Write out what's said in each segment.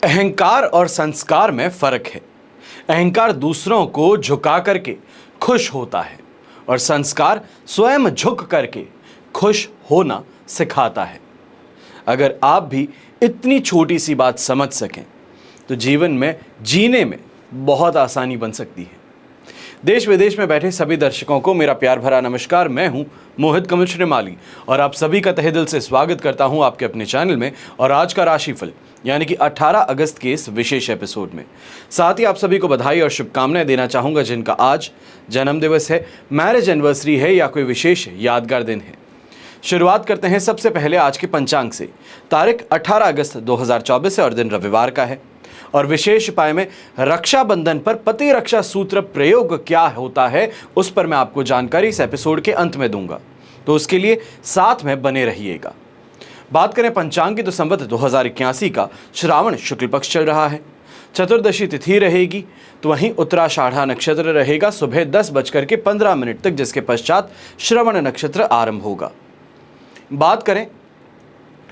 अहंकार और संस्कार में फर्क है। अहंकार दूसरों को झुका करके खुश होता है और संस्कार स्वयं झुक करके खुश होना सिखाता है। अगर आप भी इतनी छोटी सी बात समझ सकें तो जीवन में जीने में बहुत आसानी बन सकती है। देश विदेश में बैठे सभी दर्शकों को मेरा प्यार भरा नमस्कार। मैं हूं मोहित कमल श्रीमाली और आप सभी का तहे दिल से स्वागत करता हूं आपके अपने चैनल में और आज का राशिफल यानी कि 18 अगस्त के इस विशेष एपिसोड में। साथ ही आप सभी को बधाई और शुभकामनाएं देना चाहूंगा जिनका आज जन्म दिवस है, मैरिज एनिवर्सरी है या कोई विशेष यादगार दिन है। शुरुआत करते हैं सबसे पहले आज के पंचांग से। तारीख 18 अगस्त 2024 है और दिन रविवार का है और विशेष उपाय में रक्षाबंधन पर पति रक्षा सूत्र प्रयोग क्या होता है उस पर मैं आपको जानकारी इस एपिसोड के अंत में दूंगा, तो उसके लिए साथ में बने रहिएगा। बात करें पंचांग की तो संवत 2081 का श्रावण शुक्ल पक्ष चल रहा है। चतुर्दशी तिथि रहेगी तो वहीं उत्तराषाढ़ा नक्षत्र रहेगा सुबह 10:15 तक, जिसके पश्चात श्रवण नक्षत्र आरंभ होगा। बात करें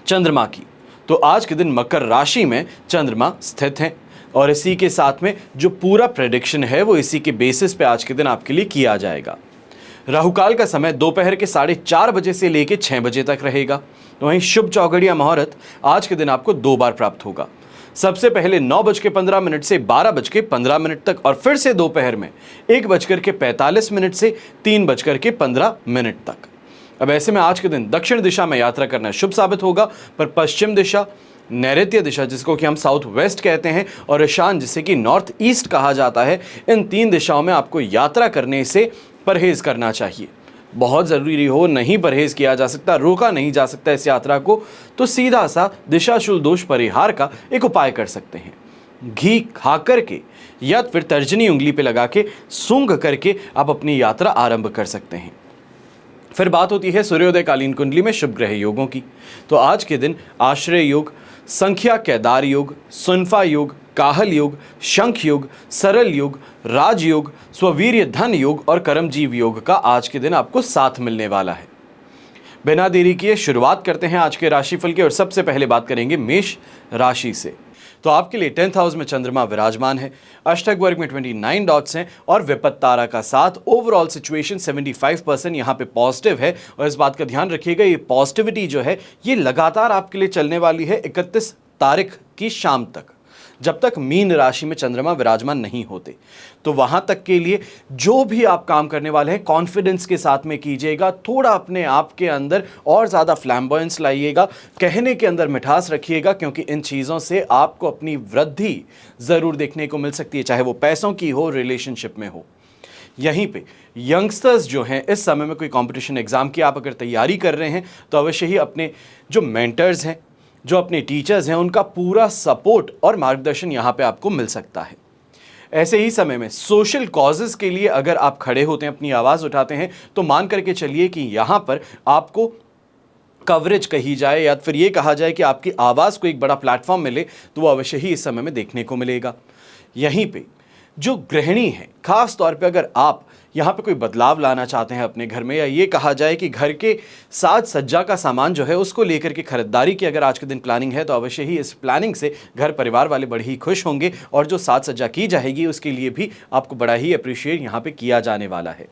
चंद्रमा की तो आज के दिन मकर राशि में चंद्रमा स्थित हैं और इसी के साथ में जो पूरा प्रेडिक्शन है वो इसी के बेसिस पे आज के दिन आपके लिए किया जाएगा। राहुकाल का समय दोपहर के 4:30 बजे से लेकर 6 बजे तक रहेगा। तो वहीं शुभ चौघड़िया मुहूर्त आज के दिन आपको 2 बार प्राप्त होगा। सबसे पहले 9:15 से 12:15 तक और फिर से दोपहर में 1:45 से 3:15 तक। अब ऐसे में आज के दिन दक्षिण दिशा में यात्रा करना शुभ साबित होगा, पर पश्चिम दिशा, नैऋत्य दिशा जिसको कि हम साउथ वेस्ट कहते हैं और ईशान जिसे कि नॉर्थ ईस्ट कहा जाता है, इन 3 दिशाओं में आपको यात्रा करने से परहेज करना चाहिए। बहुत ज़रूरी हो, नहीं परहेज किया जा सकता, रोका नहीं जा सकता इस यात्रा को, तो सीधा सा दिशाशूल दोष परिहार का एक उपाय कर सकते हैं। घी खा करके या फिर तर्जनी उंगली पे लगा के सूंघ करके आप अपनी यात्रा आरंभ कर सकते हैं। फिर बात होती है सूर्योदय कालीन कुंडली में शुभ ग्रह योगों की। तो आज के दिन आश्रय योग, संख्या केदार योग, सुनफा योग, काहल योग, शंख योग, सरल योग, राजयोग, स्ववीर्य धन योग और कर्मजीव योग का आज के दिन आपको साथ मिलने वाला है। बिना देरी किए शुरुआत करते हैं आज के राशिफल की और सबसे पहले बात करेंगे मेष राशि से। तो आपके लिए 10th हाउस में चंद्रमा विराजमान है, अष्टक वर्ग में 29 डॉट्स हैं और विपत्त तारा का साथ। ओवरऑल सिचुएशन 75% यहाँ पे पॉजिटिव है और इस बात का ध्यान रखिएगा ये पॉजिटिविटी जो है ये लगातार आपके लिए चलने वाली है 31 तारीख की शाम तक, जब तक मीन राशि में चंद्रमा विराजमान नहीं होते। तो वहां तक के लिए जो भी आप काम करने वाले हैं कॉन्फिडेंस के साथ में कीजिएगा, थोड़ा अपने आप के अंदर और ज़्यादा फ्लैम्बॉयंस लाइएगा, कहने के अंदर मिठास रखिएगा, क्योंकि इन चीज़ों से आपको अपनी वृद्धि ज़रूर देखने को मिल सकती है, चाहे वो पैसों की हो, रिलेशनशिप में हो। यहीं पे यंगस्टर्स जो हैं इस समय में कोई कंपटीशन एग्ज़ाम की आप अगर तैयारी कर रहे हैं तो अवश्य ही अपने जो मेंटर्स हैं, जो अपने टीचर्स हैं, उनका पूरा सपोर्ट और मार्गदर्शन यहाँ पे आपको मिल सकता है। ऐसे ही समय में सोशल कॉजेज़ के लिए अगर आप खड़े होते हैं, अपनी आवाज़ उठाते हैं, तो मान करके चलिए कि यहाँ पर आपको कवरेज कही जाए या फिर ये कहा जाए कि आपकी आवाज़ को एक बड़ा प्लेटफॉर्म मिले, तो वो अवश्य ही इस समय में देखने को मिलेगा। यहीं पे जो गृहिणी है, खास तौर पे अगर आप यहाँ पे कोई बदलाव लाना चाहते हैं अपने घर में, या ये कहा जाए कि घर के साज सज्जा का सामान जो है उसको लेकर के खरीदारी की अगर आज के दिन प्लानिंग है, तो अवश्य ही इस प्लानिंग से घर परिवार वाले बड़े ही खुश होंगे और जो साज सज्जा की जाएगी उसके लिए भी आपको बड़ा ही अप्रिशिएट यहाँ पे किया जाने वाला है।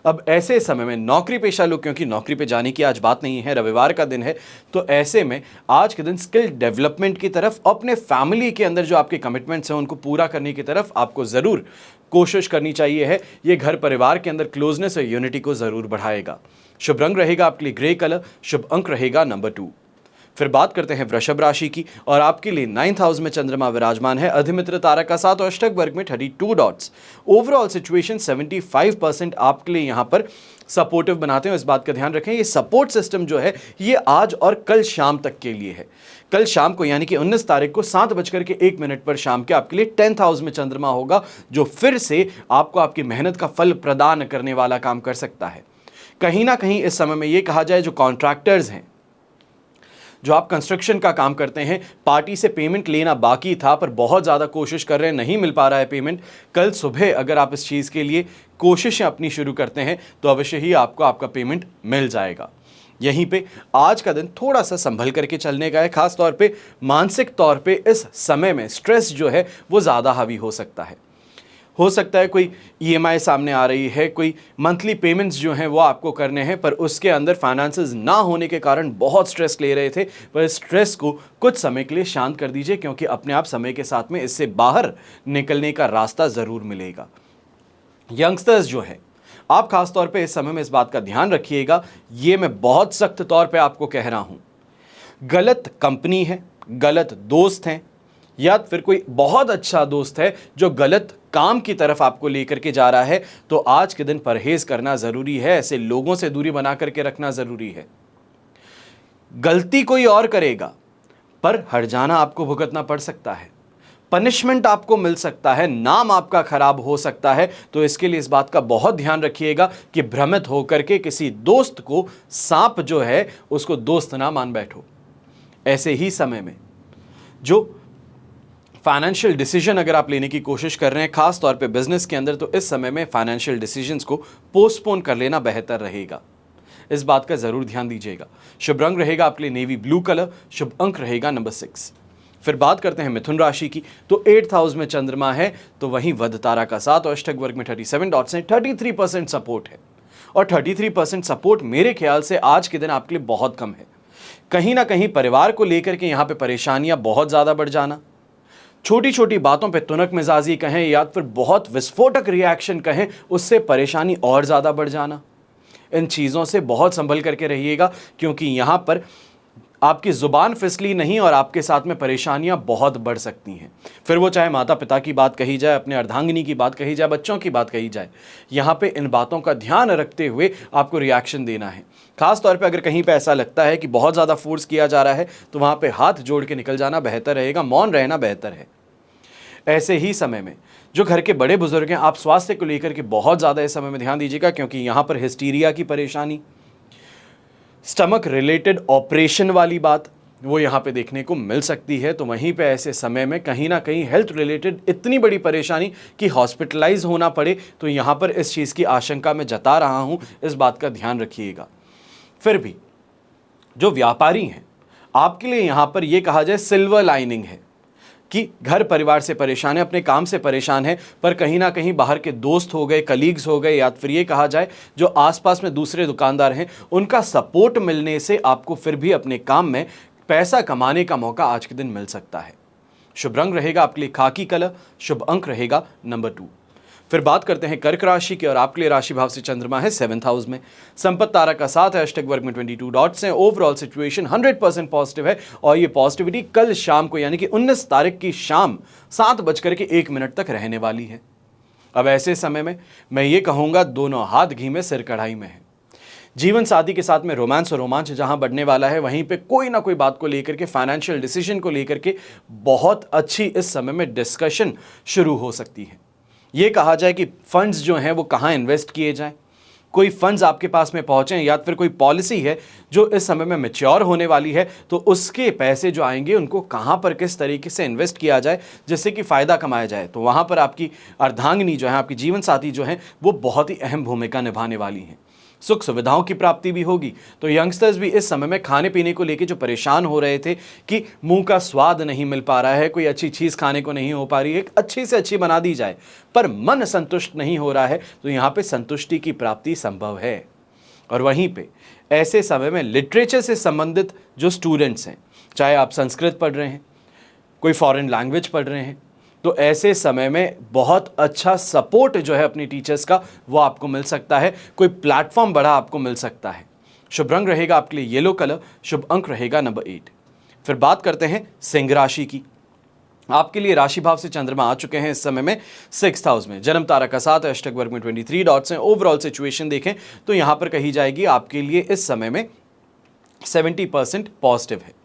अब ऐसे समय में नौकरी पेशा लोग, क्योंकि नौकरी पे जाने की आज बात नहीं है, रविवार का दिन है, तो ऐसे में आज के दिन स्किल डेवलपमेंट की तरफ, अपने फैमिली के अंदर जो आपके कमिटमेंट्स हैं उनको पूरा करने की तरफ आपको ज़रूर कोशिश करनी चाहिए है। ये घर परिवार के अंदर क्लोजनेस और यूनिटी को ज़रूर बढ़ाएगा। शुभ रंग रहेगा आपके लिए ग्रे कलर, शुभ अंक रहेगा नंबर 2। फिर बात करते हैं वृषभ राशि की और आपके लिए 9th हाउस में चंद्रमा विराजमान है, अधिमित्र तारा का साथ और अष्टक वर्ग में 32 डॉट्स। ओवरऑल सिचुएशन 75% आपके लिए यहाँ पर सपोर्टिव बनाते हैं। इस बात का ध्यान रखें, ये सपोर्ट सिस्टम जो है ये आज और कल शाम तक के लिए है। कल शाम को यानी कि 19 तारीख को 7:01 पर शाम के आपके लिए 10th हाउस में चंद्रमा होगा, जो फिर से आपको आपकी मेहनत का फल प्रदान करने वाला काम कर सकता है। कहीं ना कहीं इस समय में ये कहा जाए, जो कॉन्ट्रैक्टर्स हैं, जो आप कंस्ट्रक्शन का काम करते हैं, पार्टी से पेमेंट लेना बाकी था पर बहुत ज़्यादा कोशिश कर रहे हैं, नहीं मिल पा रहा है पेमेंट, कल सुबह अगर आप इस चीज़ के लिए कोशिशें अपनी शुरू करते हैं तो अवश्य ही आपको आपका पेमेंट मिल जाएगा। यहीं पे आज का दिन थोड़ा सा संभल करके चलने का है। खास तौर पे मानसिक तौर पे इस समय में स्ट्रेस जो है वो ज़्यादा हावी हो सकता है। हो सकता है कोई ईएमआई सामने आ रही है, कोई मंथली पेमेंट्स जो हैं वो आपको करने हैं, पर उसके अंदर फाइनेंसेस ना होने के कारण बहुत स्ट्रेस ले रहे थे। पर स्ट्रेस को कुछ समय के लिए शांत कर दीजिए, क्योंकि अपने आप समय के साथ में इससे बाहर निकलने का रास्ता ज़रूर मिलेगा। यंगस्टर्स जो है, आप खास तौर पे इस समय में इस बात का ध्यान रखिएगा, ये मैं बहुत सख्त तौर पे आपको कह रहा हूं, गलत कंपनी है, गलत दोस्त हैं, या फिर कोई बहुत अच्छा दोस्त है जो गलत काम की तरफ आपको लेकर के जा रहा है, तो आज के दिन परहेज करना ज़रूरी है। ऐसे लोगों से दूरी बना करके रखना ज़रूरी है। गलती कोई और करेगा, पर हर्जाना आपको भुगतना पड़ सकता है, पनिशमेंट आपको मिल सकता है, नाम आपका खराब हो सकता है। तो इसके लिए इस बात का बहुत ध्यान रखिएगा कि भ्रमित होकर के किसी दोस्त को, सांप जो है उसको दोस्त ना मान बैठो। ऐसे ही समय में जो फाइनेंशियल डिसीजन अगर आप लेने की कोशिश कर रहे हैं, खास तौर पे बिजनेस के अंदर, तो इस समय में फाइनेंशियल डिसीजंस को पोस्टपोन कर लेना बेहतर रहेगा। इस बात का जरूर ध्यान दीजिएगा। शुभ रंग रहेगा आपके लिए नेवी ब्लू कलर, शुभ अंक रहेगा नंबर 6। फिर बात करते हैं मिथुन राशि की, तो 8th हाउस में चंद्रमा है, तो वहीं वध तारा का साथ और अष्टक वर्ग में 37 डॉट्स हैं, 33% सपोर्ट है। और 33% सपोर्ट मेरे ख्याल से आज के दिन आपके लिए बहुत कम है। कहीं ना कहीं परिवार को लेकर के यहाँ पे परेशानियां बहुत ज़्यादा बढ़ जाना, छोटी छोटी बातों पे तुनक मिजाजी कहें या फिर बहुत विस्फोटक रिएक्शन कहें, उससे परेशानी और ज़्यादा बढ़ जाना, इन चीज़ों से बहुत संभल करके रहिएगा, क्योंकि यहाँ पर आपकी ज़ुबान फिसली नहीं और आपके साथ में परेशानियां बहुत बढ़ सकती हैं। फिर वो चाहे माता पिता की बात कही जाए, अपने अर्धांगिनी की बात कही जाए, बच्चों की बात कही जाए, यहाँ पे इन बातों का ध्यान रखते हुए आपको रिएक्शन देना है। खास तौर पे अगर कहीं पे ऐसा लगता है कि बहुत ज़्यादा फोर्स किया जा रहा है, तो वहाँ पे हाथ जोड़ के निकल जाना बेहतर रहेगा, मौन रहना बेहतर है। ऐसे ही समय में जो घर के बड़े बुजुर्ग हैं, आप स्वास्थ्य को लेकर के बहुत ज़्यादा इस समय में ध्यान दीजिएगा, क्योंकि यहाँ पर हिस्टीरिया की परेशानी, स्टमक रिलेटेड ऑपरेशन वाली बात वो यहाँ पे देखने को मिल सकती है। तो वहीं पे ऐसे समय में कहीं ना कहीं हेल्थ रिलेटेड इतनी बड़ी परेशानी कि हॉस्पिटलाइज होना पड़े, तो यहाँ पर इस चीज़ की आशंका मैं जता रहा हूँ, इस बात का ध्यान रखिएगा। फिर भी जो व्यापारी हैं, आपके लिए यहाँ पर यह कहा जाए सिल्वर लाइनिंग है कि घर परिवार से परेशान है, अपने काम से परेशान है, पर कहीं ना कहीं बाहर के दोस्त हो गए, कलीग्स हो गए, या फिर ये कहा जाए जो आसपास में दूसरे दुकानदार हैं, उनका सपोर्ट मिलने से आपको फिर भी अपने काम में पैसा कमाने का मौका आज के दिन मिल सकता है। शुभ रंग रहेगा आपके लिए खाकी कलर, शुभ अंक रहेगा नंबर 2। फिर बात करते हैं कर्क राशि की, और आपके लिए राशि भाव से चंद्रमा है 7th हाउस में, संपत्ति तारा का साथ है, अष्टक वर्ग में 22 डॉट्स हैं। ओवरऑल सिचुएशन 100% पॉजिटिव है, और ये पॉजिटिविटी कल शाम को यानी कि 19 तारीख की शाम 7:01 तक रहने वाली है। अब ऐसे समय में मैं ये कहूँगा, दोनों हाथ घी में सिर कढ़ाई में है। जीवन साथी के साथ में रोमांस और रोमांच जहां बढ़ने वाला है, वहीं पे कोई ना कोई बात को लेकर के, फाइनेंशियल डिसीजन को लेकर के बहुत अच्छी इस समय में डिस्कशन शुरू हो सकती है। ये कहा जाए कि फंड्स जो हैं वो कहाँ इन्वेस्ट किए जाएं, कोई फंड्स आपके पास में पहुँचें, या फिर कोई पॉलिसी है जो इस समय में मैच्योर होने वाली है, तो उसके पैसे जो आएंगे उनको कहाँ पर किस तरीके से इन्वेस्ट किया जाए जिससे कि फ़ायदा कमाया जाए। तो वहाँ पर आपकी अर्धांगिनी जो है, आपकी जीवन साथी जो हैं, वो बहुत ही अहम भूमिका निभाने वाली हैं। सुख सुविधाओं की प्राप्ति भी होगी। तो यंगस्टर्स भी इस समय में खाने पीने को लेके जो परेशान हो रहे थे कि मुंह का स्वाद नहीं मिल पा रहा है, कोई अच्छी चीज़ खाने को नहीं हो पा रही है, अच्छी से अच्छी बना दी जाए, पर मन संतुष्ट नहीं हो रहा है, तो यहाँ पे संतुष्टि की प्राप्ति संभव है। और वहीं पे ऐसे समय में लिटरेचर से संबंधित जो स्टूडेंट्स हैं, चाहे आप संस्कृत पढ़ रहे हैं, कोई फॉरेन लैंग्वेज पढ़ रहे हैं, तो ऐसे समय में बहुत अच्छा सपोर्ट जो है अपनी टीचर्स का, वो आपको मिल सकता है। कोई प्लेटफॉर्म बड़ा आपको मिल सकता है। शुभ रंग रहेगा आपके लिए येलो कलर, शुभ अंक रहेगा नंबर 8। फिर बात करते हैं सिंह राशि की। आपके लिए राशि भाव से चंद्रमा आ चुके हैं इस समय में 6th हाउस में, जन्म तारा का साथ, अष्टक वर्ग में 23 डॉट्स हैं। ओवरऑल सिचुएशन देखें तो यहाँ पर कही जाएगी आपके लिए इस समय में 70% पॉजिटिव है।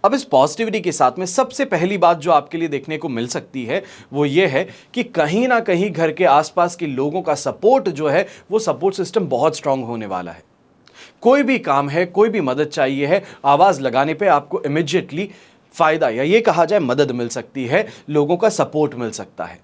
अब इस पॉजिटिविटी के साथ में सबसे पहली बात जो आपके लिए देखने को मिल सकती है वो ये है कि कहीं ना कहीं घर के आसपास के लोगों का सपोर्ट जो है, वो सपोर्ट सिस्टम बहुत स्ट्रांग होने वाला है। कोई भी काम है, कोई भी मदद चाहिए है, आवाज़ लगाने पे आपको इमिडिएटली फ़ायदा, या ये कहा जाए मदद मिल सकती है, लोगों का सपोर्ट मिल सकता है।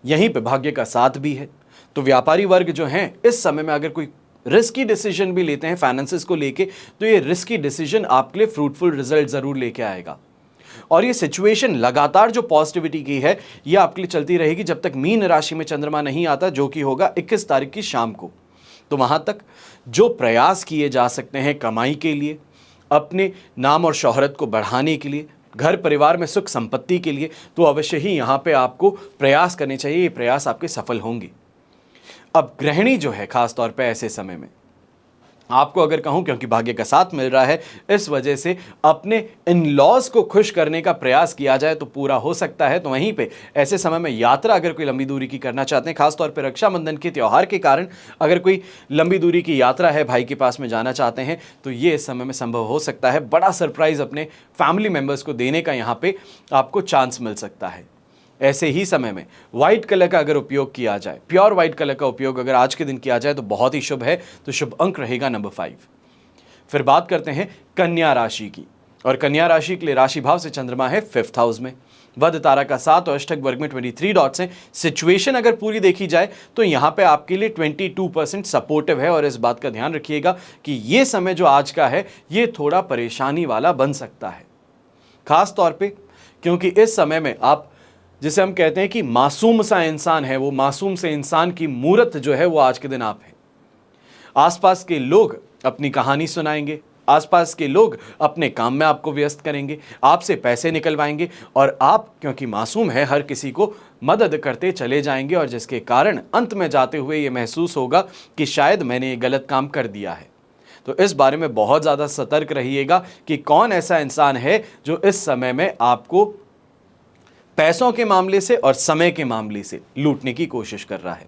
यहीं पे भाग्य का साथ भी है। तो व्यापारी वर्ग जो हैं, इस समय में अगर कोई रिस्की डिसीजन भी लेते हैं फाइनेंसेस को लेके, तो ये रिस्की डिसीजन आपके लिए फ्रूटफुल रिजल्ट जरूर लेके आएगा। और ये सिचुएशन लगातार जो पॉजिटिविटी की है ये आपके लिए चलती रहेगी जब तक मीन राशि में चंद्रमा नहीं आता, जो कि होगा 21 तारीख की शाम को। तो वहां तक जो प्रयास किए जा सकते हैं कमाई के लिए, अपने नाम और शोहरत को बढ़ाने के लिए, घर परिवार में सुख संपत्ति के लिए, तो अवश्य ही यहां पे आपको प्रयास करने चाहिए। ये प्रयास आपके सफल होंगे। अब गृहिणी जो है खास तौर पे ऐसे समय में आपको अगर कहूं, क्योंकि भाग्य का साथ मिल रहा है, इस वजह से अपने इन लॉज को खुश करने का प्रयास किया जाए तो पूरा हो सकता है। तो वहीं पे ऐसे समय में यात्रा अगर कोई लंबी दूरी की करना चाहते हैं, खासतौर पे रक्षाबंधन के त्यौहार के कारण अगर कोई लंबी दूरी की यात्रा है, भाई के पास में जाना चाहते हैं, तो ये इस समय में संभव हो सकता है। बड़ा सरप्राइज अपने फैमिली मेंबर्स को देने का यहाँ पे आपको चांस मिल सकता है। ऐसे ही समय में व्हाइट कलर का अगर उपयोग किया जाए, प्योर व्हाइट कलर का उपयोग अगर आज के दिन किया जाए तो बहुत ही शुभ है। तो शुभ अंक रहेगा नंबर 5। फिर बात करते हैं कन्या राशि की, और कन्या राशि के लिए राशि भाव से चंद्रमा है 5th हाउस में, वध तारा का 7 और अष्टक वर्ग में 23 डॉट्स हैं। सिचुएशन अगर पूरी देखी जाए तो यहाँ पे आपके लिए 22% सपोर्टिव है। और इस बात का ध्यान रखिएगा कि ये समय जो आज का है ये थोड़ा परेशानी वाला बन सकता है, खास तौर पे क्योंकि इस समय में आप जिसे हम कहते हैं कि मासूम सा इंसान है, वो मासूम से इंसान की मूर्त जो है वो आज के दिन आप हैं। आसपास के लोग अपनी कहानी सुनाएंगे, आसपास के लोग अपने काम में आपको व्यस्त करेंगे, आपसे पैसे निकलवाएंगे, और आप क्योंकि मासूम है हर किसी को मदद करते चले जाएंगे, और जिसके कारण अंत में जाते हुए ये महसूस होगा कि शायद मैंने ये गलत काम कर दिया है। तो इस बारे में बहुत ज़्यादा सतर्क रहिएगा कि कौन ऐसा इंसान है जो इस समय में आपको पैसों के मामले से और समय के मामले से लूटने की कोशिश कर रहा है।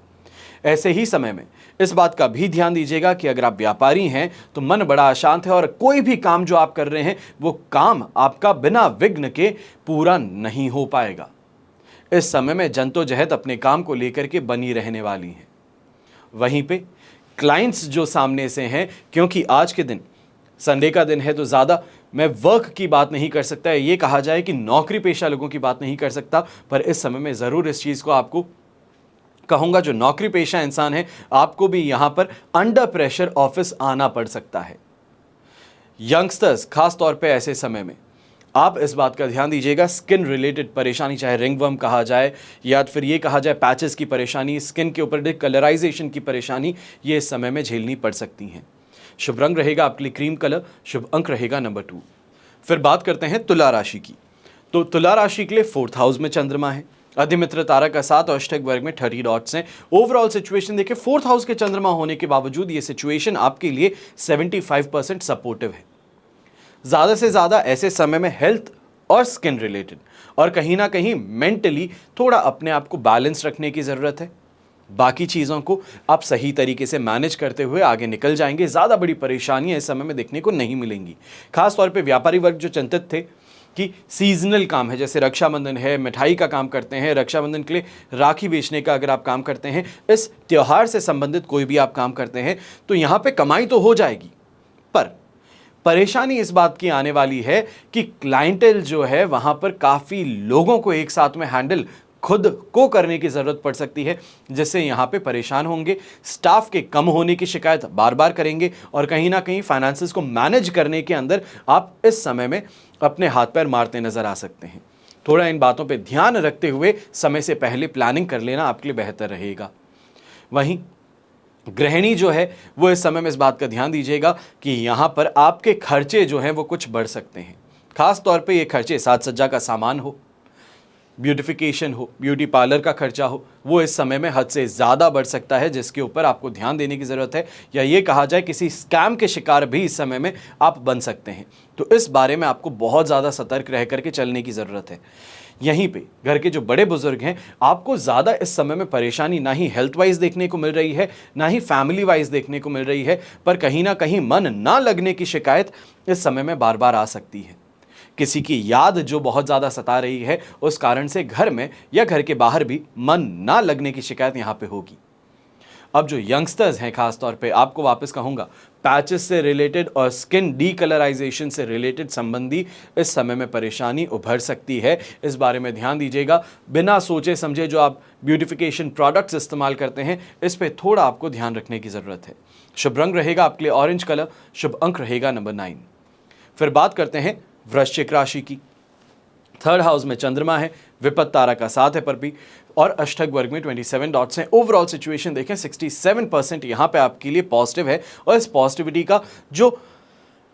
ऐसे ही समय में इस बात का भी ध्यान दीजिएगा कि अगर आप व्यापारी हैं तो मन बड़ा अशांत है, और कोई भी काम जो आप कर रहे हैं वो काम आपका बिना विघ्न के पूरा नहीं हो पाएगा। इस समय में जद्दोजहद अपने काम को लेकर के बनी रहने वाली है। वहीं पे क्लाइंट्स जो सामने से हैं, क्योंकि आज के दिन संडे का दिन है तो ज़्यादा मैं वर्क की बात नहीं कर सकता, ये कहा जाए कि नौकरी पेशा लोगों की बात नहीं कर सकता, पर इस समय में ज़रूर इस चीज़ को आपको कहूँगा, जो नौकरी पेशा इंसान है आपको भी यहाँ पर अंडर प्रेशर ऑफिस आना पड़ सकता है। यंगस्टर्स खास तौर पे ऐसे समय में आप इस बात का ध्यान दीजिएगा, स्किन रिलेटेड परेशानी, चाहे रिंगवर्म कहा जाए या फिर ये कहा जाए पैचेस की परेशानी, स्किन के ऊपर डिकलराइजेशन की परेशानी, ये इस समय में झेलनी पड़ सकती हैं। शुभ रंग रहेगा आपके लिए क्रीम कलर, शुभ अंक रहेगा नंबर 2। फिर बात करते हैं तुला राशि की। तो तुला राशि के लिए 4th हाउस में चंद्रमा है, अधिमित्र तारा का 7 और अष्टक वर्ग में 30 डॉट्स हैं। ओवरऑल सिचुएशन देखिए, 4th हाउस के चंद्रमा होने के बावजूद ये सिचुएशन आपके लिए 75% सपोर्टिव है। ज़्यादा से ज़्यादा ऐसे समय में हेल्थ और स्किन रिलेटेड और कहीं ना कहीं मेंटली थोड़ा अपने आप को बैलेंस रखने की ज़रूरत है। बाकी चीज़ों को आप सही तरीके से मैनेज करते हुए आगे निकल जाएंगे। ज़्यादा बड़ी परेशानियां इस समय में देखने को नहीं मिलेंगी। खास तौर पे व्यापारी वर्ग जो चिंतित थे कि सीजनल काम है, जैसे रक्षाबंधन है, मिठाई का काम करते हैं, रक्षाबंधन के लिए राखी बेचने का अगर आप काम करते हैं, इस त्यौहार से संबंधित कोई भी आप काम करते हैं, तो यहाँ पे कमाई तो हो जाएगी, पर परेशानी इस बात की आने वाली है कि क्लाइंटेल जो है वहाँ पर काफ़ी लोगों को एक साथ में हैंडल खुद को करने की ज़रूरत पड़ सकती है, जिससे यहाँ पे परेशान होंगे। स्टाफ के कम होने की शिकायत बार बार करेंगे, और कहीं ना कहीं फाइनेंसेस को मैनेज करने के अंदर आप इस समय में अपने हाथ पैर मारते नज़र आ सकते हैं। थोड़ा इन बातों पे ध्यान रखते हुए समय से पहले प्लानिंग कर लेना आपके लिए बेहतर रहेगा। वहीं गृहिणी जो है वो इस समय में इस बात का ध्यान दीजिएगा कि यहाँ पर आपके खर्चे जो हैं वो कुछ बढ़ सकते हैं। खास तौर पे ये खर्चे साज सज्जा का सामान हो, ब्यूटिफिकेशन हो, ब्यूटी पार्लर का खर्चा हो, वो इस समय में हद से ज़्यादा बढ़ सकता है, जिसके ऊपर आपको ध्यान देने की ज़रूरत है। या ये कहा जाए किसी स्कैम के शिकार भी इस समय में आप बन सकते हैं। तो इस बारे में आपको बहुत ज़्यादा सतर्क रह करके चलने की ज़रूरत है। यहीं पे घर के जो बड़े बुजुर्ग हैं, आपको ज़्यादा इस समय में परेशानी ना ही हेल्थ वाइज देखने को मिल रही है, ना ही फैमिली वाइज देखने को मिल रही है, पर कहीं ना कहीं मन ना लगने की शिकायत इस समय में बार बार आ सकती है। किसी की याद जो बहुत ज़्यादा सता रही है, उस कारण से घर में या घर के बाहर भी मन ना लगने की शिकायत यहाँ पे होगी। अब जो यंगस्टर्स हैं, खास तौर पे आपको वापस कहूँगा, पैचेस से रिलेटेड और स्किन डीकलराइजेशन से रिलेटेड संबंधी इस समय में परेशानी उभर सकती है। इस बारे में ध्यान दीजिएगा। बिना सोचे समझे जो आप ब्यूटिफिकेशन प्रोडक्ट्स इस्तेमाल करते हैं, इस पे थोड़ा आपको ध्यान रखने की ज़रूरत है। शुभ रंग रहेगा आपके लिए ऑरेंज कलर, शुभ अंक रहेगा नंबर 9। फिर बात करते हैं वृश्चिक राशि की। थर्ड हाउस में चंद्रमा है, विपत्त तारा का साथ है पर भी, और अष्टक वर्ग में 27 डॉट्स हैं। ओवरऑल सिचुएशन देखें 67% यहाँ पे आपके लिए पॉजिटिव है। और इस पॉजिटिविटी का जो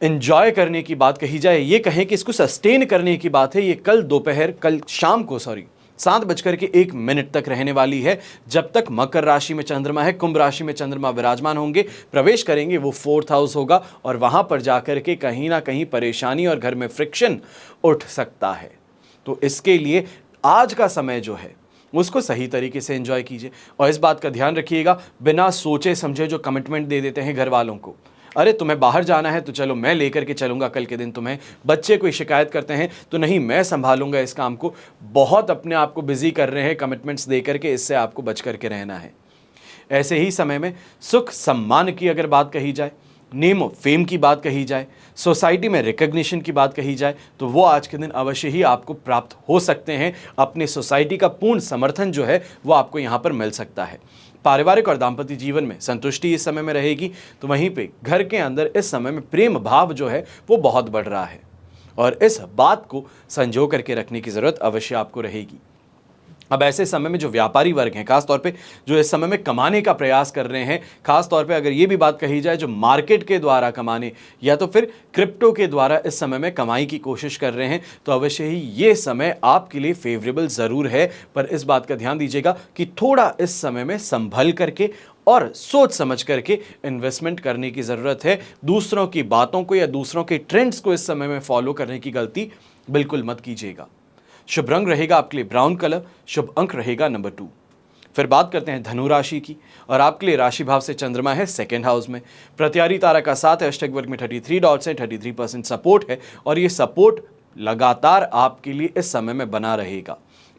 एंजॉय करने की बात कही जाए, ये कहें कि इसको सस्टेन करने की बात है, ये कल शाम को 7:01 तक रहने वाली है। जब तक मकर राशि में चंद्रमा है, कुंभ राशि में चंद्रमा विराजमान होंगे, प्रवेश करेंगे, वो 4th हाउस होगा और वहां पर जाकर के कहीं ना कहीं परेशानी और घर में फ्रिक्शन उठ सकता है। तो इसके लिए आज का समय जो है उसको सही तरीके से एंजॉय कीजिए। और इस बात का ध्यान रखिएगा, बिना सोचे समझे जो कमिटमेंट दे देते हैं घर वालों को, अरे तुम्हें बाहर जाना है तो चलो मैं लेकर के चलूंगा कल के दिन तुम्हें, बच्चे कोई शिकायत करते हैं तो नहीं मैं संभालूंगा इस काम को, बहुत अपने आप को बिजी कर रहे हैं कमिटमेंट्स दे करके, इससे आपको बच करके रहना है। ऐसे ही समय में सुख सम्मान की अगर बात कही जाए, नेम ऑफ फेम की बात कही जाए, सोसाइटी में रिकग्निशन की बात कही जाए, तो वो आज के दिन अवश्य ही आपको प्राप्त हो सकते हैं। अपने सोसाइटी का पूर्ण समर्थन जो है वो आपको यहाँ पर मिल सकता है। पारिवारिक और दाम्पत्य जीवन में संतुष्टि इस समय में रहेगी। तो वहीं पे घर के अंदर इस समय में प्रेम भाव जो है वो बहुत बढ़ रहा है और इस बात को संजो करके रखने की ज़रूरत अवश्य आपको रहेगी। अब ऐसे समय में जो व्यापारी वर्ग हैं, खास तौर पे जो इस समय में कमाने का प्रयास कर रहे हैं, खास तौर पे अगर ये भी बात कही जाए जो मार्केट के द्वारा कमाने या तो फिर क्रिप्टो के द्वारा इस समय में कमाई की कोशिश कर रहे हैं, तो अवश्य ही ये समय आपके लिए फेवरेबल ज़रूर है। पर इस बात का ध्यान दीजिएगा कि थोड़ा इस समय में संभल करके और सोच समझ करके इन्वेस्टमेंट करने की ज़रूरत है। दूसरों की बातों को या दूसरों के ट्रेंड्स को इस समय में फॉलो करने की गलती बिल्कुल मत कीजिएगा। शुभ रंग रहेगा आपके लिए ब्राउन कलर, शुभ अंक रहेगा नंबर 2। फिर बात करते हैं धनु राशि की और आपके लिए राशि भाव से चंद्रमा है 2nd हाउस में, प्रत्यारी तारा का साथ है, अष्टक वर्ग में 33 डॉट्स हैं, 33% सपोर्ट है और ये सपोर्ट लगातार आपके लिए इस समय में बना रहेगा।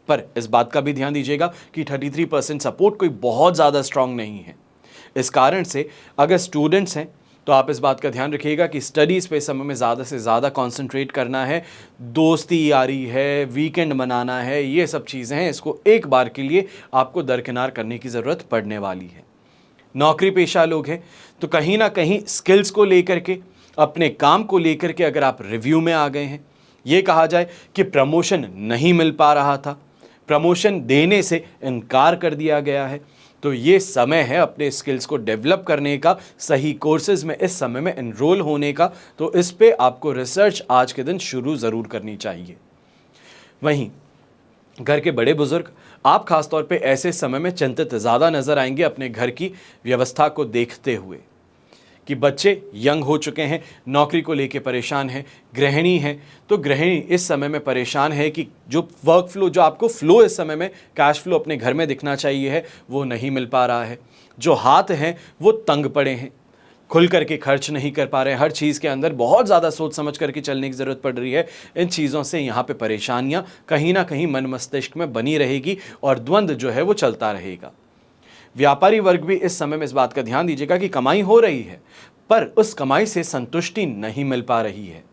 पर इस बात का भी ध्यान दीजिएगा कि 33% सपोर्ट कोई बहुत ज़्यादा स्ट्रांग नहीं है। इस कारण से अगर स्टूडेंट्स हैं तो आप इस बात का ध्यान रखिएगा कि स्टडीज़ पे समय में ज़्यादा से ज़्यादा कंसंट्रेट करना है। दोस्ती यारी है, वीकेंड मनाना है, ये सब चीज़ें हैं, इसको एक बार के लिए आपको दरकिनार करने की ज़रूरत पड़ने वाली है। नौकरी पेशा लोग हैं तो कहीं ना कहीं स्किल्स को लेकर के, अपने काम को लेकर के अगर आप रिव्यू में आ गए हैं, ये कहा जाए कि प्रमोशन नहीं मिल पा रहा था, प्रमोशन देने से इनकार कर दिया गया है, तो ये समय है अपने स्किल्स को डेवलप करने का, सही कोर्सेज में इस समय में एनरोल होने का। तो इस पे आपको रिसर्च आज के दिन शुरू ज़रूर करनी चाहिए। वहीं घर के बड़े बुजुर्ग, आप खास तौर पे ऐसे समय में चिंतित ज़्यादा नज़र आएंगे अपने घर की व्यवस्था को देखते हुए कि बच्चे यंग हो चुके हैं, नौकरी को लेके परेशान हैं, गृहिणी हैं तो गृहिणी इस समय में परेशान है कि जो वर्क फ्लो, जो आपको फ्लो इस समय में कैश फ्लो अपने घर में दिखना चाहिए है, वो नहीं मिल पा रहा है। जो हाथ हैं वो तंग पड़े हैं, खुल करके खर्च नहीं कर पा रहे हैं, हर चीज़ के अंदर बहुत ज़्यादा सोच समझ करके चलने की ज़रूरत पड़ रही है। इन चीज़ों से यहाँ पे परेशानियाँ कहीं ना कहीं मन मस्तिष्क में बनी रहेगी और द्वंद्व जो है वो चलता रहेगा। व्यापारी वर्ग भी इस समय में इस बात का ध्यान दीजिएगा कि कमाई हो रही है पर उस कमाई से संतुष्टि नहीं मिल पा रही है।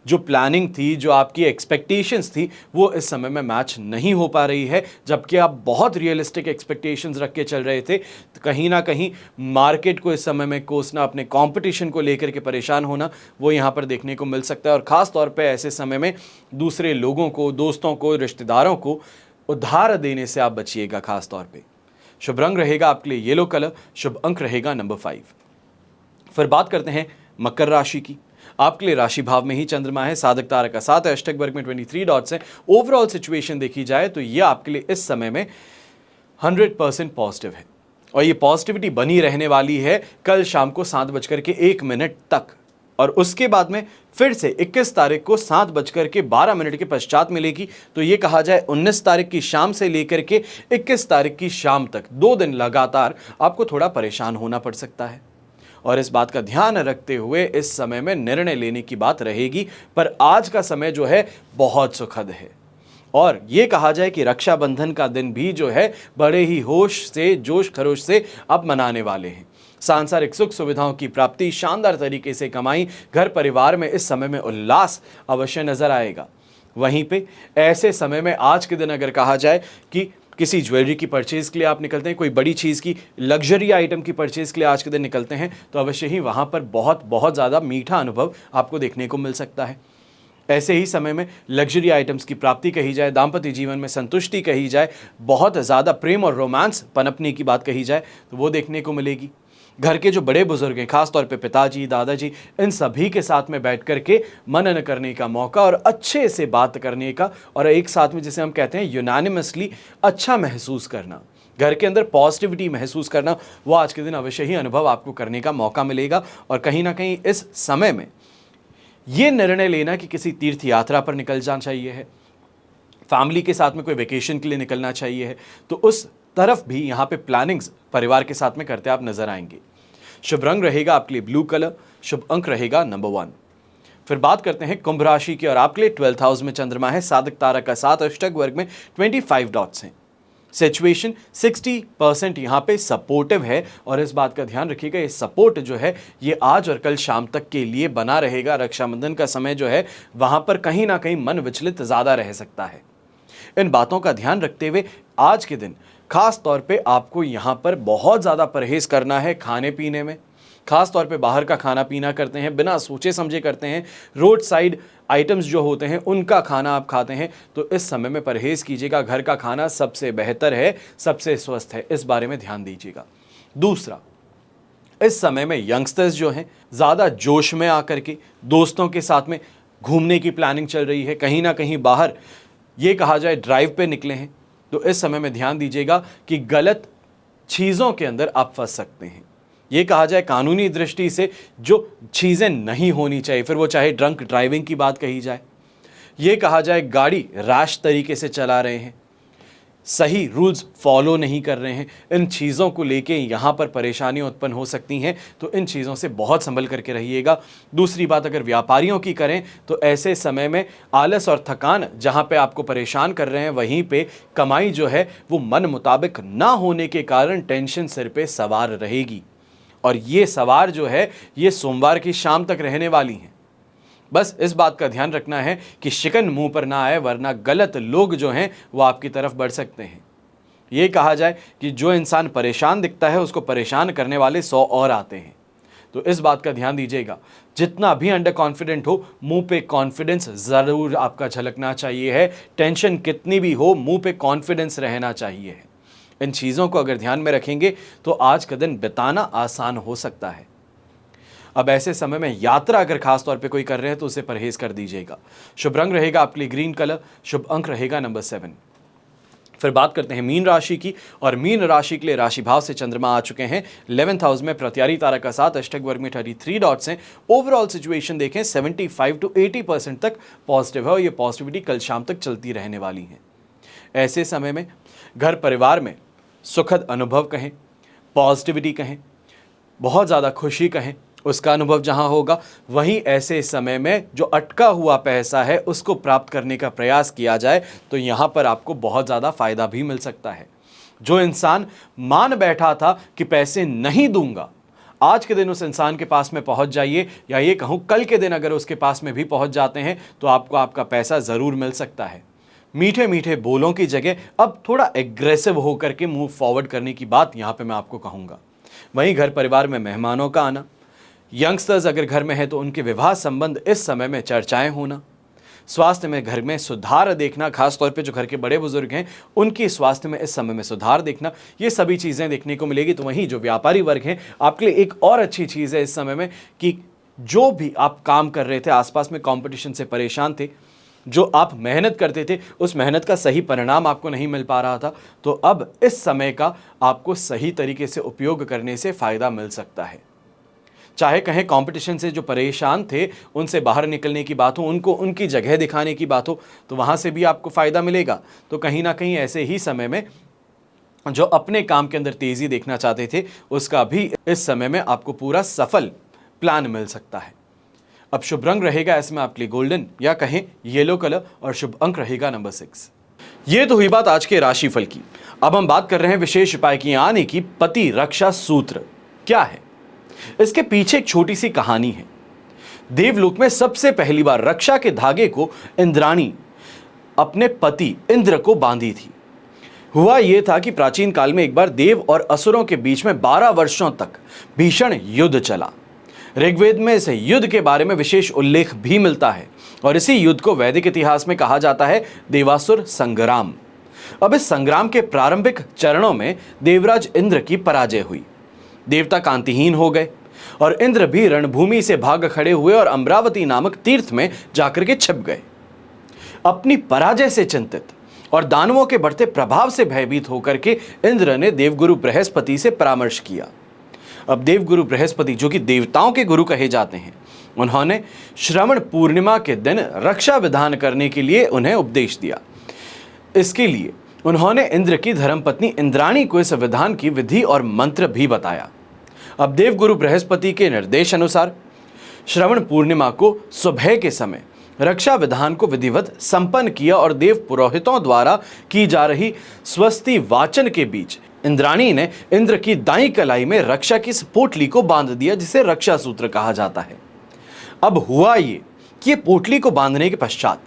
जो प्लानिंग थी, जो आपकी एक्सपेक्टेशंस थी, वो इस समय में मैच नहीं हो पा रही है। जबकि आप बहुत रियलिस्टिक एक्सपेक्टेशंस रख के चल रहे थे, तो कहीं ना कहीं मार्केट को इस समय में कोसना, अपने कंपटीशन को लेकर के परेशान होना, वो यहाँ पर देखने को मिल सकता है। और ख़ास तौर पे ऐसे समय में दूसरे लोगों को, दोस्तों को, रिश्तेदारों को उधार देने से आप बचिएगा खास तौर पर। शुभ रंग रहेगा आपके लिए येलो कलर, शुभ अंक रहेगा नंबर 5। फिर बात करते हैं मकर राशि की। आपके लिए राशि भाव में ही चंद्रमा है, साधक तारा का साथ है, अष्टक वर्ग में 23 डॉट्स हैं। ओवरऑल सिचुएशन देखी जाए तो ये आपके लिए इस समय में 100% पॉजिटिव है और ये पॉजिटिविटी बनी रहने वाली है कल शाम को 7:01 तक। और उसके बाद में फिर से 21 तारीख को 7:12 के पश्चात मिलेगी। तो ये कहा जाए 19 तारीख की शाम से लेकर के 21 तारीख की शाम तक 2 दिन लगातार आपको थोड़ा परेशान होना पड़ सकता है। और इस बात का ध्यान रखते हुए इस समय में निर्णय लेने की बात रहेगी। पर आज का समय जो है बहुत सुखद है और ये कहा जाए कि रक्षाबंधन का दिन भी जो है बड़े ही होश से, जोश खरोश से अब मनाने वाले हैं। सांसारिक सुख सुविधाओं की प्राप्ति, शानदार तरीके से कमाई, घर परिवार में इस समय में उल्लास अवश्य नजर आएगा। वहीं पे ऐसे समय में आज के दिन अगर कहा जाए कि किसी ज्वेलरी की परचेज के लिए आप निकलते हैं, कोई बड़ी चीज़ की लग्जरी आइटम की परचेज के लिए आज के दिन निकलते हैं, तो अवश्य ही वहाँ पर बहुत बहुत ज़्यादा मीठा अनुभव आपको देखने को मिल सकता है। ऐसे ही समय में लग्जरी आइटम्स की प्राप्ति कही जाए, दाम्पत्य जीवन में संतुष्टि कही जाए, बहुत ज़्यादा प्रेम और रोमांस पनपने की बात कही जाए तो वो देखने को मिलेगी। घर के जो बड़े बुजुर्ग हैं, खासतौर पे पिताजी, दादाजी, इन सभी के साथ में बैठ कर के मनन करने का मौका और अच्छे से बात करने का, और एक साथ में जिसे हम कहते हैं यूनानिमसली अच्छा महसूस करना, घर के अंदर पॉजिटिविटी महसूस करना, वो आज के दिन अवश्य ही अनुभव आपको करने का मौका मिलेगा। और कहीं ना कहीं इस समय में ये निर्णय लेना कि किसी तीर्थ यात्रा पर निकल जाना चाहिए है, फैमिली के साथ में कोई वेकेशन के लिए निकलना चाहिए है, तो उस तरफ भी यहाँ पे प्लानिंग्स परिवार के साथ में करते आप नजर आएंगे। शुभ रंग रहेगा आपके लिए ब्लू कलर, शुभ अंक रहेगा नंबर 1। फिर बात करते हैं कुंभ राशि की, और आपके लिए 12th हाउस में चंद्रमा है, साधक तारा का 7, अष्टक वर्ग में 25 डॉट्स हैं। सिचुएशन 60% यहाँ पे सपोर्टिव है, और इस बात का ध्यान रखिएगा ये सपोर्ट जो है ये आज और कल शाम तक के लिए बना रहेगा। रक्षाबंधन का समय जो है वहाँ पर कहीं ना कहीं मन विचलित ज़्यादा रह सकता है। इन बातों का ध्यान रखते हुए आज के दिन खास तौर पे आपको यहाँ पर बहुत ज़्यादा परहेज करना है खाने पीने में। खास तौर पे बाहर का खाना पीना करते हैं, बिना सोचे समझे करते हैं, रोड साइड आइटम्स जो होते हैं उनका खाना आप खाते हैं, तो इस समय में परहेज कीजिएगा। घर का खाना सबसे बेहतर है, सबसे स्वस्थ है, इस बारे में ध्यान दीजिएगा। दूसरा, इस समय में यंगस्टर्स जो हैं ज़्यादा जोश में आकर के दोस्तों के साथ में घूमने की प्लानिंग चल रही है, कहीं ना कहीं बाहर ये कहा जाए ड्राइव पे निकले हैं, तो इस समय में ध्यान दीजिएगा कि गलत चीज़ों के अंदर आप फंस सकते हैं। ये कहा जाए कानूनी दृष्टि से जो चीज़ें नहीं होनी चाहिए, फिर वो चाहे ड्रंक ड्राइविंग की बात कही जाए, ये कहा जाए गाड़ी रैश तरीके से चला रहे हैं, सही रूल्स फॉलो नहीं कर रहे हैं, इन चीज़ों को लेके यहाँ पर परेशानियाँ उत्पन्न हो सकती हैं, तो इन चीज़ों से बहुत संभल करके रहिएगा। दूसरी बात अगर व्यापारियों की करें तो ऐसे समय में आलस और थकान जहाँ पे आपको परेशान कर रहे हैं, वहीं पे कमाई जो है वो मन मुताबिक ना होने के कारण टेंशन सिर पे सवार रहेगी, और ये सवार जो है ये सोमवार की शाम तक रहने वाली हैं। बस इस बात का ध्यान रखना है कि शिकन मुंह पर ना आए, वरना गलत लोग जो हैं वो आपकी तरफ बढ़ सकते हैं। ये कहा जाए कि जो इंसान परेशान दिखता है उसको परेशान करने वाले 100 और आते हैं, तो इस बात का ध्यान दीजिएगा। जितना भी अंडर कॉन्फिडेंट हो, मुंह पे कॉन्फिडेंस ज़रूर आपका झलकना चाहिए है। टेंशन कितनी भी हो, मुंह पे कॉन्फिडेंस रहना चाहिए है। इन चीज़ों को अगर ध्यान में रखेंगे तो आज का दिन बिताना आसान हो सकता है। अब ऐसे समय में यात्रा अगर खास तौर पे कोई कर रहे हैं तो उसे परहेज कर दीजिएगा। शुभ रंग रहेगा आपके लिए ग्रीन कलर, शुभ अंक रहेगा नंबर 7। फिर बात करते हैं मीन राशि की, और मीन राशि के लिए राशि भाव से चंद्रमा आ चुके हैं 11th हाउस में, प्रत्यारी तारा का 7, अष्टक वर्ग में 33 डॉट्स हैं। ओवरऑल सिचुएशन देखें 75 to 80% तक पॉजिटिव है, और ये पॉजिटिविटी कल शाम तक चलती रहने वाली है। ऐसे समय में घर परिवार में सुखद अनुभव कहें, पॉजिटिविटी कहें, बहुत ज़्यादा खुशी कहें, उसका अनुभव जहां होगा, वहीं ऐसे समय में जो अटका हुआ पैसा है उसको प्राप्त करने का प्रयास किया जाए तो यहां पर आपको बहुत ज़्यादा फायदा भी मिल सकता है। जो इंसान मान बैठा था कि पैसे नहीं दूंगा, आज के दिन उस इंसान के पास में पहुंच जाइए, या ये कहूं कल के दिन अगर उसके पास में भी पहुंच जाते हैं तो आपको आपका पैसा ज़रूर मिल सकता है। मीठे मीठे बोलों की जगह अब थोड़ा एग्रेसिव होकर के मूव फॉरवर्ड करने की बात यहाँ पे मैं आपको कहूँगा। वहीं घर परिवार में मेहमानों का आना, यंगस्टर्स अगर घर में है तो उनके विवाह संबंध इस समय में चर्चाएं होना, स्वास्थ्य में घर में सुधार देखना, खास तौर पे जो घर के बड़े बुजुर्ग हैं उनकी स्वास्थ्य में इस समय में सुधार देखना, ये सभी चीज़ें देखने को मिलेगी। तो वहीं जो व्यापारी वर्ग हैं आपके लिए एक और अच्छी चीज़ है इस समय में कि जो भी आप काम कर रहे थे, आसपास में कंपटीशन से परेशान थे, जो आप मेहनत करते थे उस मेहनत का सही परिणाम आपको नहीं मिल पा रहा था, तो अब इस समय का आपको सही तरीके से उपयोग करने से फ़ायदा मिल सकता है। चाहे कहें कंपटीशन से जो परेशान थे उनसे बाहर निकलने की बात हो, उनको उनकी जगह दिखाने की बात हो, तो वहाँ से भी आपको फ़ायदा मिलेगा। तो कहीं ना कहीं ऐसे ही समय में जो अपने काम के अंदर तेज़ी देखना चाहते थे उसका भी इस समय में आपको पूरा सफल प्लान मिल सकता है। अब शुभ रंग रहेगा इसमें आपके लिए गोल्डन या कहें येलो कलर, और शुभ अंक रहेगा नंबर 6। ये तो हुई बात आज के राशिफल की। अब हम बात कर रहे हैं विशेष उपाय की, यानी कि पति रक्षा सूत्र। क्या है? इसके पीछे एक छोटी सी कहानी है। देवलोक में सबसे पहली बार रक्षा के धागे को इंद्राणी अपने पति इंद्र को बांधी थी। हुआ यह था कि प्राचीन काल में एक बार देव और असुरों के बीच में 12 वर्षों तक भीषण युद्ध चला। ऋग्वेद में इस युद्ध के बारे में विशेष उल्लेख भी मिलता है और इसी युद्ध को वैदिक इतिहास में कहा जाता है देवासुर संग्राम। अब इस संग्राम के प्रारंभिक चरणों में देवराज इंद्र की पराजय हुई। देवता कांतिहीन हो गए और इंद्र भी रणभूमि से भाग खड़े हुए और अमरावती नामक तीर्थ में जाकर के छिप गए। अपनी पराजय से चिंतित और दानवों के बढ़ते प्रभाव से भयभीत होकर के इंद्र ने देवगुरु बृहस्पति से परामर्श किया। अब देवगुरु बृहस्पति, जो कि देवताओं के गुरु कहे जाते हैं, उन्होंने श्रवण पूर्णिमा के दिन रक्षा विधान करने के लिए उन्हें उपदेश दिया। इसके लिए उन्होंने इंद्र की धर्मपत्नी इंद्राणी को इस विधान की विधि और मंत्र भी बताया। अब देवगुरु बृहस्पति के निर्देश अनुसार श्रवण पूर्णिमा को सुबह के समय रक्षा विधान को विधिवत संपन्न किया और देव पुरोहितों द्वारा की जा रही स्वस्ति वाचन के बीच इंद्राणी ने इंद्र की दाईं कलाई में रक्षा की पोटली को बांध दिया, जिसे रक्षा सूत्र कहा जाता है। अब हुआ ये कि ये पोटली को बांधने के पश्चात,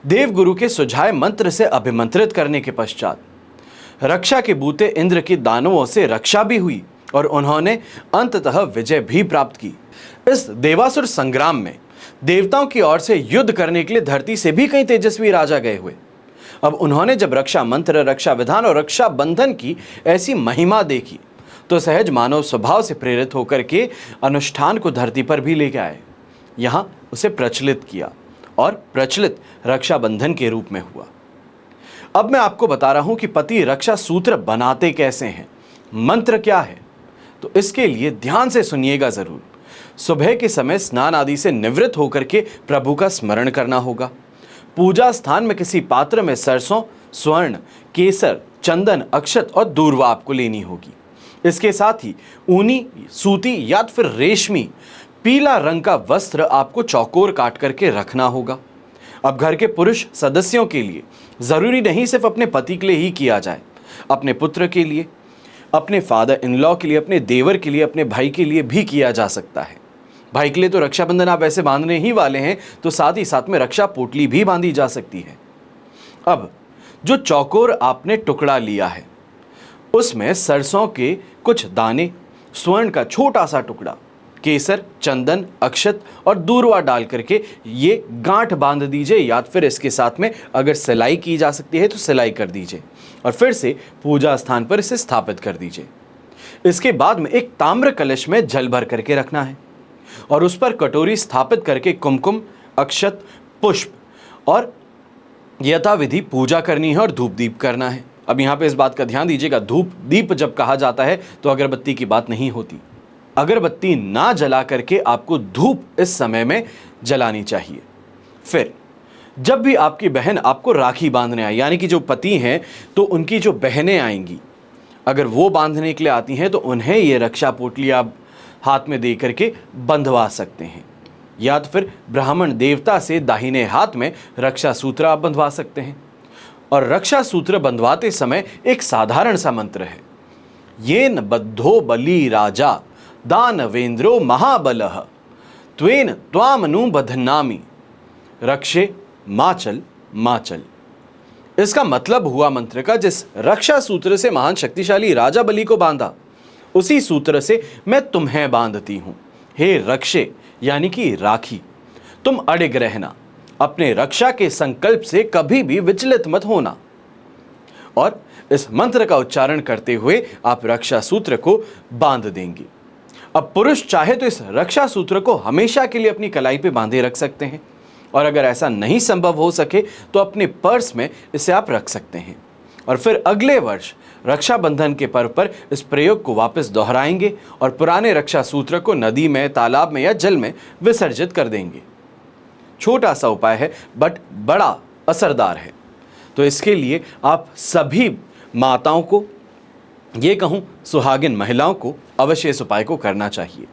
देवगुरु के सुझाए मंत्र से अभिमंत्रित करने के पश्चात रक्षा के बूते इंद्र की दानवों से रक्षा भी हुई और उन्होंने अंततः विजय भी प्राप्त की। इस देवासुर संग्राम में देवताओं की ओर से युद्ध करने के लिए धरती से भी कई तेजस्वी राजा गए हुए। अब उन्होंने जब रक्षा मंत्र, रक्षा विधान और रक्षा बंधन की ऐसी महिमा देखी तो सहज मानव स्वभाव से प्रेरित होकर के अनुष्ठान को धरती पर भी लेके आए। यहाँ उसे प्रचलित किया और प्रचलित रक्षा बंधन के रूप में हुआ। अब मैं आपको बता रहा हूं कि पति रक्षा सूत्र बनाते कैसे हैं, मंत्र क्या है, तो इसके लिए ध्यान से सुनिएगा जरूर। सुबह के समय स्नान आदि से निवृत्त होकर के प्रभु का स्मरण करना होगा। पूजा स्थान में किसी पात्र में सरसों, स्वर्ण, केसर, चंदन, अक्षत और दूर्वा आपको लेनी होगी। इसके साथ ही ऊनी, सूती या फिर रेशमी पीला रंग का वस्त्र आपको चौकोर काट करके रखना होगा। अब घर के पुरुष सदस्यों के लिए जरूरी नहीं सिर्फ अपने पति के लिए ही किया जाए, अपने पुत्र के लिए, अपने फादर इन लॉ के लिए, अपने देवर के लिए, अपने भाई के लिए भी किया जा सकता है। भाई के लिए तो रक्षाबंधन आप ऐसे बांधने ही वाले हैं, तो साथ ही साथ में रक्षा पोटली भी बांधी जा सकती है। अब जो चौकोर आपने टुकड़ा लिया है उसमें सरसों के कुछ दाने, स्वर्ण का छोटा सा टुकड़ा, केसर, चंदन, अक्षत और दूर्वा डाल करके ये गांठ बांध दीजिए, या फिर इसके साथ में अगर सिलाई की जा सकती है तो सिलाई कर दीजिए और फिर से पूजा स्थान पर इसे स्थापित कर दीजिए। इसके बाद में एक ताम्र कलश में जल भर करके रखना है और उस पर कटोरी स्थापित करके कुमकुम, अक्षत, पुष्प और यथाविधि पूजा करनी है और धूप दीप करना है। अब यहाँ पे इस बात का ध्यान दीजिएगा, धूप दीप जब कहा जाता है तो अगरबत्ती की बात नहीं होती। अगरबत्ती ना जला करके आपको धूप इस समय में जलानी चाहिए। फिर जब भी आपकी बहन आपको राखी बांधने आए, यानी कि जो पति हैं तो उनकी जो बहनें आएंगी, अगर वो बांधने के लिए आती हैं तो उन्हें ये रक्षा पोटली आप हाथ में दे करके बंधवा सकते हैं, या तो फिर ब्राह्मण देवता से दाहिने हाथ में रक्षा सूत्र आप बंधवा सकते हैं। और रक्षा सूत्र बंधवाते समय एक साधारण सा मंत्र है, येन बद्धो बली राजा दानवेंद्रो महाबलः त्वेन त्वामनु बध्नामि रक्षे माचल माचल। इसका मतलब हुआ मंत्र का, जिस रक्षा सूत्र से महान शक्तिशाली राजा बलि को बांधा उसी सूत्र से मैं तुम्हें बांधती हूं। हे रक्षे यानी कि राखी, तुम अडिग रहना, अपने रक्षा के संकल्प से कभी भी विचलित मत होना। और इस मंत्र का उच्चारण करते हुए आप रक्षा सूत्र को बांध देंगी। अब पुरुष चाहे तो इस रक्षा सूत्र को हमेशा के लिए अपनी कलाई पे बांधे रख सकते हैं, और अगर ऐसा नहीं संभव हो सके तो अपने पर्स में इसे आप रख सकते हैं और फिर अगले वर्ष रक्षाबंधन के पर्व पर इस प्रयोग को वापस दोहराएंगे और पुराने रक्षा सूत्र को नदी में, तालाब में या जल में विसर्जित कर देंगे। छोटा सा उपाय है बट बड़ा असरदार है, तो इसके लिए आप सभी माताओं को, ये कहूँ सुहागिन महिलाओं को अवश्य इस उपाय को करना चाहिए।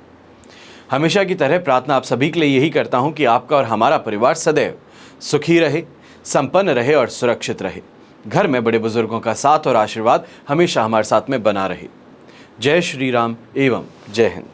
हमेशा की तरह प्रार्थना आप सभी के लिए यही करता हूँ कि आपका और हमारा परिवार सदैव सुखी रहे, संपन्न रहे और सुरक्षित रहे। घर में बड़े बुजुर्गों का साथ और आशीर्वाद हमेशा हमारे साथ में बना रहे। जय श्री राम एवं जय हिंद।